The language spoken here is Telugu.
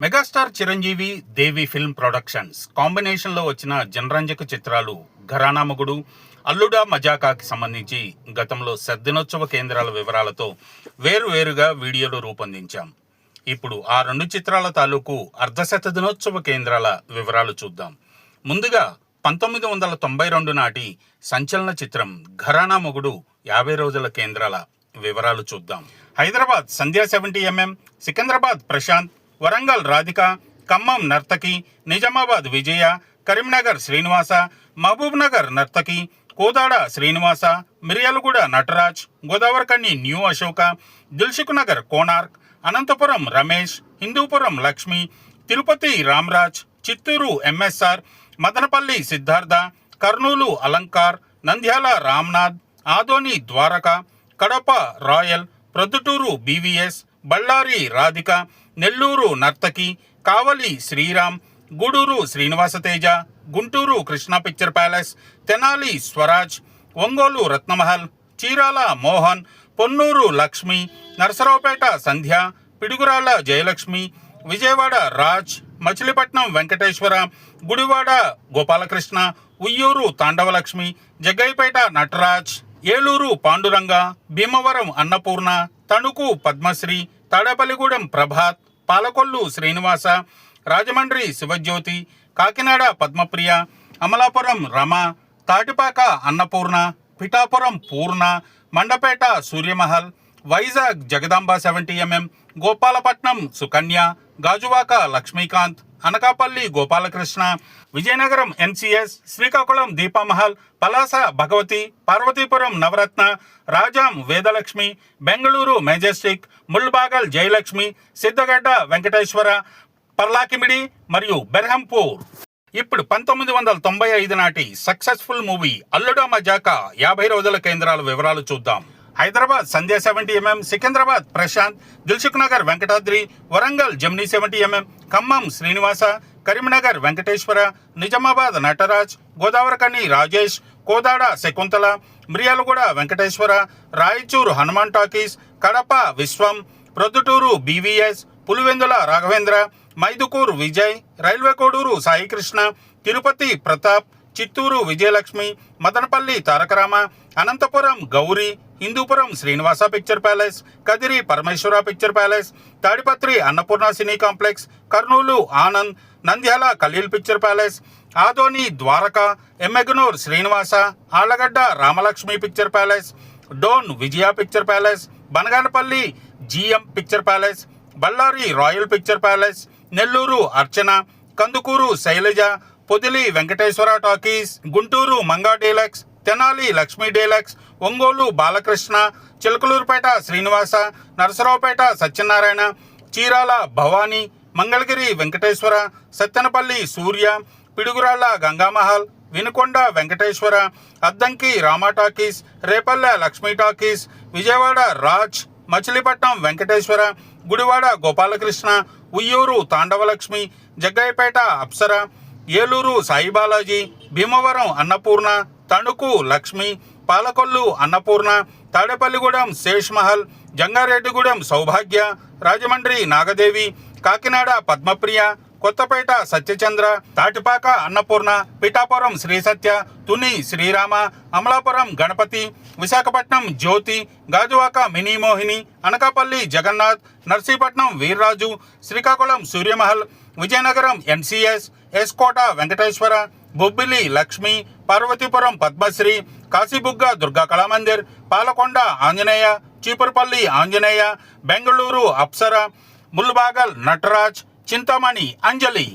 మెగాస్టార్ చిరంజీవి దేవి ఫిల్మ్ ప్రొడక్షన్స్ కాంబినేషన్లో వచ్చిన జనరంజక చిత్రాలు ఘరానా మొగుడు, అల్లుడా మజాకాకి సంబంధించి గతంలో సద్దినోత్సవ కేంద్రాల వివరాలతో వేరువేరుగా వీడియోలు రూపొందించాం. ఇప్పుడు ఆ రెండు చిత్రాల తాలూకు అర్ధశత దినోత్సవ కేంద్రాల వివరాలు చూద్దాం. ముందుగా 1992 నాటి సంచలన చిత్రం ఘరానా మొగుడు 50 రోజుల కేంద్రాల వివరాలు చూద్దాం. Hyderabad Sandhya 70mm, Secunderabad Prashant, Warangal Radhika, Khammam Nartaki, Nizamabad Vijaya, Karimnagar Srinivasa, Mahabubnagar Nartaki, Kodad Srinivasa, Miryalaguda Nataraj, Godavarikhani new Ashoka, Dilsukhnagar Konark, Anantapur Ramesh, Hindupur Lakshmi, Tirupati Ramraj, Chittoor MSR, Madanapalle Siddhartha, Kurnool Alankar, Nandyal Ramnath, Adoni Dwaraka, Kadapa royal, Proddatur BVS, Bellary Radhika, Nellore Nartaki, Kavali Sriram, Gudur Srinivasateja, Guntur Krishna picture palace, Tenali Swaraj, Ongole Ratnamahal, Chirala Mohan, Ponnur Lakshmi, Narasaraopet సంధ్య, పిడుగురాళ్ల జయలక్ష్మి, విజయవాడ రాజ్, మచిలీపట్నం వెంకటేశ్వర, గుడివాడ గోపాలకృష్ణ, ఉయ్యూరు తాండవలక్ష్మి, జగ్గైపేట నటరాజ్, ఏలూరు పాండురంగ, భీమవరం అన్నపూర్ణ, తణుకు పద్మశ్రీ, తాడేపల్లిగూడెం ప్రభాత్, పాలకొల్లు శ్రీనివాస, రాజమండ్రి శివజ్యోతి, కాకినాడ పద్మప్రియ, అమలాపురం రమ, తాటిపాక అన్నపూర్ణ, పిఠాపురం పూర్ణ, మండపేట సూర్యమహల్, వైజాగ్ జగదాంబ 70mm, గోపాలపట్నం సుకన్య, గాజువాక లక్ష్మీకాంత్, అనకాపల్లి గోపాలకృష్ణ, విజయనగరం ఎన్సిఎస్, శ్రీకాకుళం దీపమహల్, పలాస భగవతి, పార్వతీపురం నవరత్న, రాజాం వేదలక్ష్మి, బెంగళూరు మెజెస్టిక్, ముల్బాగల్ జయలక్ష్మి, సిద్ధగడ్డ వెంకటేశ్వర, పర్లాకిమిడి మరియు బెర్హంపూర్. ఇప్పుడు 1995 నాటి సక్సెస్ఫుల్ మూవీ అల్లుడా మజాకా 50 రోజుల కేంద్రాల వివరాలు చూద్దాం. Hyderabad Sandhya 70mm, Secunderabad Prashant, Dilsukhnagar Venkatadri, Warangal Jamni 70mm, Khammam Srinivasa, Karimnagar Venkateswara, Nizamabad Nataraj, Godavarikhani Rajesh, Kodad Shakuntala, Miryalaguda Venkateswara, Raichur Hanuman talkies, Kadapa Vishwam, Proddatur BVS, Pulivendula Raghavendra, Mydukur Vijay, railway Kodur Saikrishna, Tirupati Pratap, Chittoor Vijayalakshmi, Madanapalle Tarakarama, Anantapur Gowri, Hindupur Srinivasa picture palace, Kadiri Parameswara picture palace, Tadipatri Annapurna cine complex, Kurnool Anand, Nandyal Khaleel picture palace, Adoni Dwaraka, Yemmiganur Srinivasa, Allagadda Ramalakshmi picture palace, Dhone Vijaya picture palace, Banaganapalle GM picture palace, Bellary royal picture palace, Nellore Archana, Kandukur Shailaja, Podili Venkateswara talkies, Guntur Manga deluxe, Tenali Lakshmi deluxe, Ongole Balakrishna, Chilakaluripet Srinivasa, Narasaraopet Satyanarayana, Chirala Bhavani, Mangalagiri Venkateswara, Sattenapalle Surya, Piduguralla Gangamahal, Vinukonda Venkateswara, Addanki Rama talkies, Repalle Lakshmi talkies, Vijayawada Raj, Machilipatnam Venkateswara, Gudivada Gopalakrishna, Uyyuru Tandavalakshmi, Jaggayyapeta Apsara, Eluru Saibalaji, Bhimavaram Annapurna, Tanuku Lakshmi, Palakollu Annapurna, Tadepalligudem Sheshmahal, Jangareddygudem సౌభాగ్య, రాజమండ్రి నాగదేవి, కాకినాడ పద్మప్రియ, కొత్తపేట సత్యచంద్ర, తాటిపాక అన్నపూర్ణ, పిఠాపురం శ్రీసత్య, తుని శ్రీరామ, అమలాపురం గణపతి, విశాఖపట్నం జ్యోతి, గాజువాక మినీమోహిని, అనకాపల్లి జగన్నాథ్, నర్సీపట్నం వీర్రాజు, శ్రీకాకుళం సూర్యమహల్, విజయనగరం ఎన్సిఎస్, ఎస్కోట వెంకటేశ్వర, బొబ్బిలి లక్ష్మి, పార్వతీపురం పద్మశ్రీ, కాశీబుగ్గ దుర్గా కళామందిర్, పాలకొండ ఆంజనేయ, చీపురుపల్లి ఆంజనేయ, బెంగళూరు అప్సర, ముల్బాగల్ నటరాజ్, చింతామణి అంజలి.